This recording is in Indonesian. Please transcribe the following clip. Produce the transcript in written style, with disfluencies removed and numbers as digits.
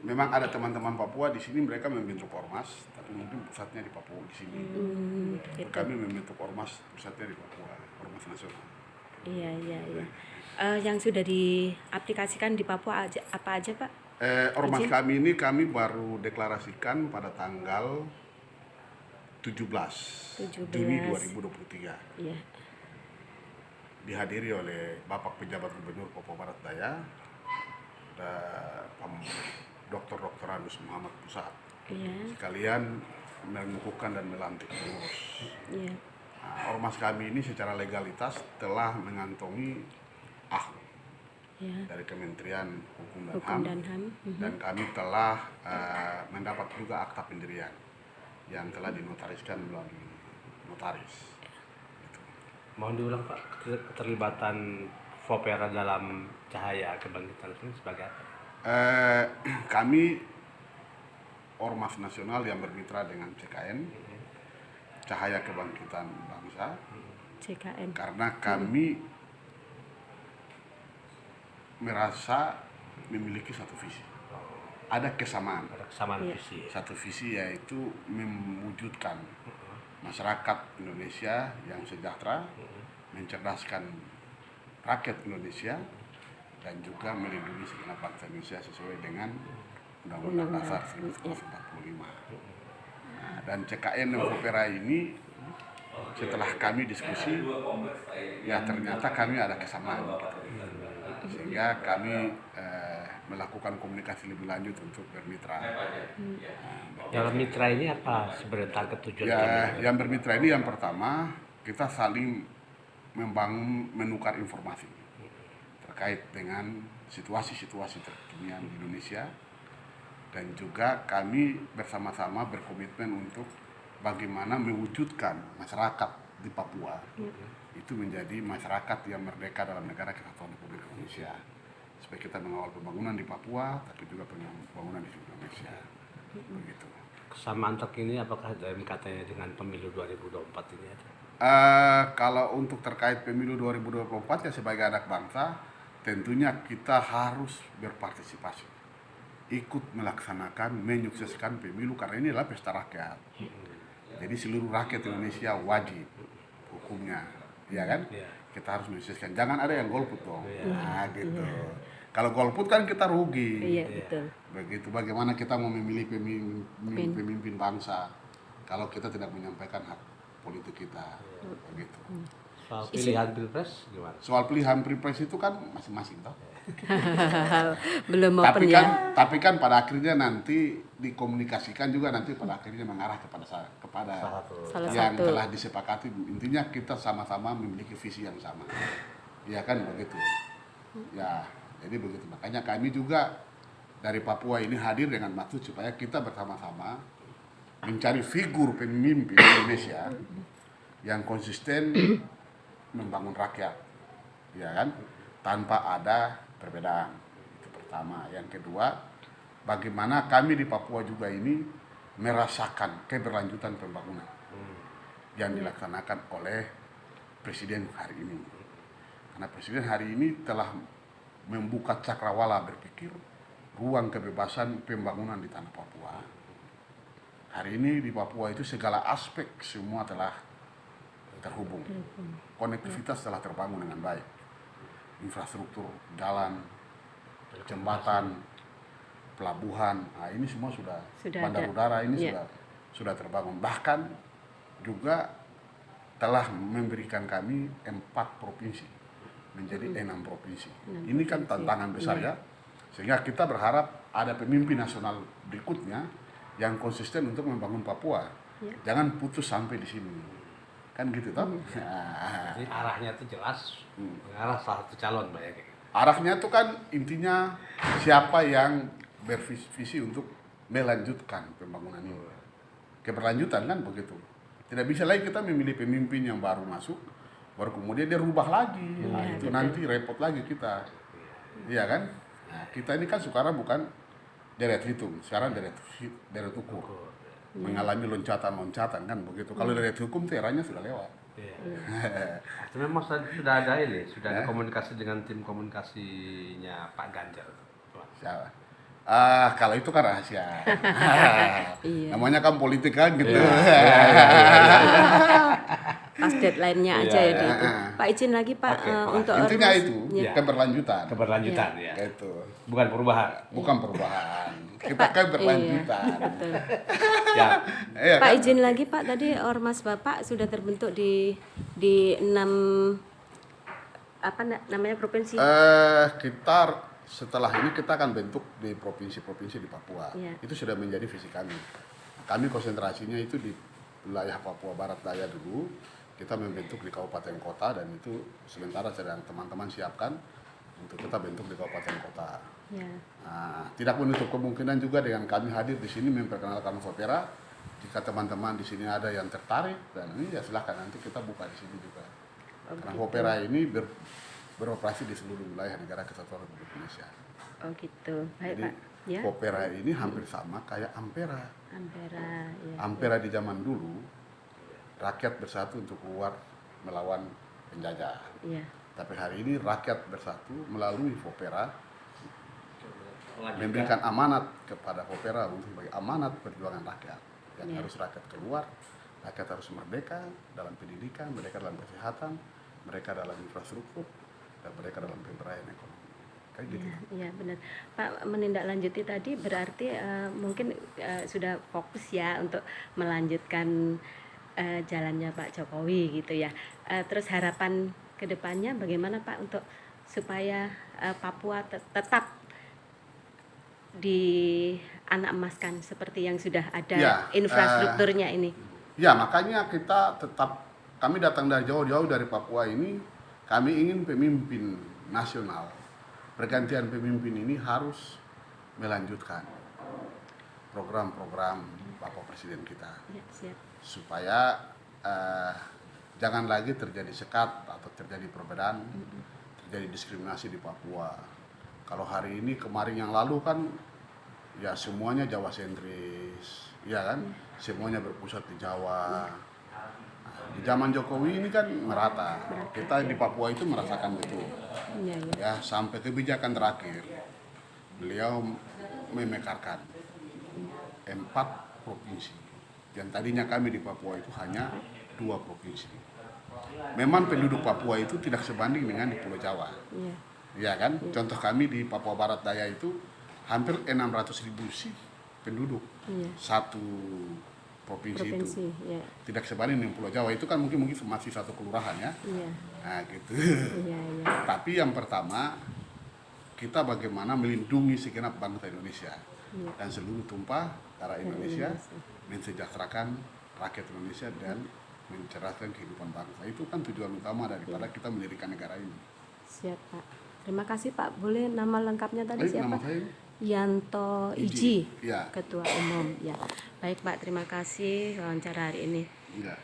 memang ada teman-teman Papua di sini, mereka membentuk ormas, tapi mungkin pusatnya di Papua di sini. Gitu. Kami membentuk ormas, pusatnya di Papua, ormas nasional. Iya. Yang sudah diaplikasikan di Papua apa aja, Pak? Ormas Izin? kami ini kami baru deklarasikan pada tanggal 17 Juni 2023. Iya. Dihadiri oleh Bapak Pejabat Gubernur Papua Barat Daya, Dr. Anus Muhammad Pusat. Iya. Sekalian mengukuhkan dan melantik pengurus. Iya. Ormas kami ini secara legalitas telah mengantongi Ya. dari Kementerian Hukum Hukum dan dan HAM, HAM. dan kami telah mendapat juga akta pendirian yang telah dinotariskan melalui notaris. Mohon diulang Pak, keterlibatan Vopera dalam Cahaya Kebangkitan ini sebagai apa? Kami ormas nasional yang bermitra dengan CKN, Cahaya Kebangkitan Bangsa, CKN. karena kami merasa memiliki satu visi. Ada kesamaan. Ada kesamaan Iya. visi. Satu visi yaitu mewujudkan masyarakat Indonesia yang sejahtera, mencerdaskan rakyat Indonesia, dan juga melindungi segenap bangsa Indonesia sesuai dengan Undang-Undang Dasar 1945. Nah, dan CKN dan Vopera ini setelah kami diskusi, ya ternyata kami ada kesamaan gitu. Sehingga kami melakukan komunikasi lebih lanjut untuk bermitra. Dalam mitra ini apa sebenarnya target tujuan? Ya, yang bermitra ini yang pertama, kita saling membangun, menukar informasi terkait dengan situasi-situasi terkini di Indonesia, dan juga kami bersama-sama berkomitmen untuk bagaimana mewujudkan masyarakat di Papua itu menjadi masyarakat yang merdeka dalam negara kesatuan Republik Indonesia, supaya kita mengawal pembangunan di Papua tapi juga pembangunan di Indonesia. Begitu. Kesamaan terkini apakah dalam katanya dengan pemilu 2024 ini ada? Kalau untuk terkait pemilu 2024 ya sebagai anak bangsa tentunya kita harus berpartisipasi, ikut melaksanakan, menyukseskan pemilu, karena ini adalah pesta rakyat. Jadi seluruh rakyat Indonesia wajib hukumnya, ya kan? Iya. Kita harus menyukseskan. Jangan ada yang golput dong. Iya. Nah, gitu. Kalau golput kan kita rugi. Iya, betul. Begitu, bagaimana kita mau memilih pemimpin bangsa kalau kita tidak menyampaikan hak politik kita. Begitu. Soal pilihan pilpres gimana? Soal pilihan pilpres itu kan masing-masing toh. Belum open ya. Tapi kan pada akhirnya nanti dikomunikasikan juga, nanti pada akhirnya mengarah kepada Salah yang satu. telah disepakati. Intinya kita sama-sama memiliki visi yang sama. Ya kan begitu. Ya, jadi begitu. Makanya kami juga dari Papua ini hadir dengan maksud supaya kita bersama-sama mencari figur pemimpin Indonesia yang konsisten membangun rakyat, ya kan, tanpa ada perbedaan. Itu pertama. Yang kedua, bagaimana kami di Papua juga ini merasakan keberlanjutan pembangunan yang dilaksanakan oleh Presiden hari ini. Karena Presiden hari ini telah membuka cakrawala berpikir ruang kebebasan pembangunan di tanah Papua. Hari ini di Papua itu segala aspek semua telah terhubung. Konektivitas telah terbangun dengan baik. Infrastruktur, jalan, jembatan, pelabuhan, nah ini semua sudah bandar ada. udara ini Iya. sudah terbangun. Bahkan juga telah memberikan kami 4 provinsi menjadi 6 provinsi. Ini kan tantangan besar ya. Sehingga kita berharap ada pemimpin nasional berikutnya yang konsisten untuk membangun Papua. Jangan putus sampai di sini. Kan gitu toh. Jadi arahnya itu jelas mengarah salah satu calon Pak ya. Arahnya tuh kan intinya siapa yang bervisi untuk melanjutkan pembangunan ini. Keberlanjutan kan begitu. Tidak bisa lagi kita memilih pemimpin yang baru masuk, baru kemudian dia rubah lagi. Nah, itu nanti repot lagi kita. Iya kan? Nah, kita ini kan sekarang bukan deret hitung, sekarang deret ukur. Mengalami loncatan-loncatan kan begitu. Kalau deret hukum tuh eranya sudah lewat. Itu memang sudah ada ini, sudah ada komunikasi dengan tim komunikasinya Pak Ganjar. Siapa? Kalau itu kan rahasia. Iya. Namanya kan politik kan gitu. Pas deadline-nya aja Iya, ya di iya. itu. Pak izin lagi Pak Oke, Pak. untuk Intinya ormas. itu Ya. keberlanjutan. Keberlanjutan ya. Gitu. Bukan perubahan. Bukan perubahan. Kita kan berlanjutan. Iya, betul. Ya. Iya Pak kan? izin lagi Pak, tadi ormas Bapak sudah terbentuk di 6 namanya provinsi. Kita setelah ini kita akan bentuk di provinsi-provinsi di Papua. Iya. Itu sudah menjadi visi kami. Kami konsentrasinya itu di wilayah Papua Barat Daya dulu. Kita membentuk di kabupaten kota dan itu sementara sedang teman-teman siapkan untuk kita bentuk di kabupaten kota. Ya. Nah, tidak menutup kemungkinan juga dengan kami hadir di sini memperkenalkan Vopera. Jika teman-teman di sini ada yang tertarik dan ini ya silahkan nanti kita buka di sini juga. Karena Vopera ini beroperasi di seluruh wilayah negara kesatuan Republik Indonesia. Oh gitu. Baik Jadi Pak. Ya. Vopera ini hampir sama kayak Ampera. Ampera. Ya. Ampera di zaman dulu rakyat bersatu untuk keluar melawan penjajah. Iya. Tapi hari ini rakyat bersatu melalui Vopera memberikan amanat kepada Vopera untuk sebagai amanat perjuangan rakyat. Yang Iya. harus rakyat keluar, rakyat harus merdeka dalam pendidikan, mereka dalam kesehatan, mereka dalam infrastruktur, dan mereka dalam pemberdayaan ekonomi. Kayak gitu. Iya benar. Pak menindaklanjuti tadi berarti mungkin sudah fokus ya untuk melanjutkan jalannya Pak Jokowi gitu ya. Terus harapan kedepannya bagaimana Pak untuk supaya Papua tetap di anak emaskan seperti yang sudah ada Ya, infrastrukturnya ini. Ya, makanya kita tetap, kami datang dari jauh-jauh dari Papua ini, kami ingin pemimpin nasional. Pergantian pemimpin ini harus melanjutkan program-program Bapak Presiden kita. Ya, siap. Supaya jangan lagi terjadi sekat atau terjadi perbedaan, terjadi diskriminasi di Papua. Kalau hari ini, kemarin yang lalu kan, ya semuanya Jawa sentris, ya kan? Semuanya berpusat di Jawa. Nah, di zaman Jokowi ini kan merata. Kita di Papua itu merasakan betul. Iya, iya. Ya, sampai kebijakan terakhir, beliau memekarkan 4 provinsi. Yang tadinya kami di Papua itu hanya 2 provinsi. Memang penduduk Papua itu tidak sebanding dengan di Pulau Jawa. Iya. Ya kan? Contoh kami di Papua Barat Daya itu hampir 600.000 sih penduduk. Iya. Satu provinsi itu. Provinsi, ya. Tidak sebanding dengan Pulau Jawa, itu kan mungkin masih satu kelurahan ya. Iya. Nah gitu. Iya, iya. Tapi yang pertama, kita bagaimana melindungi segenap bangsa Indonesia. Iya. Dan seluruh tumpah darah Indonesia, Indonesia. mensejahterakan rakyat Indonesia dan mencerdaskan kehidupan bangsa. Itu kan tujuan utama daripada kita mendirikan negara ini. Siap Pak. Terima kasih Pak. Boleh nama lengkapnya tadi Baik, siapa? nama saya Yanto Iji, Ya. Ketua Umum. Ya. Baik Pak, terima kasih wawancara hari ini. Ya.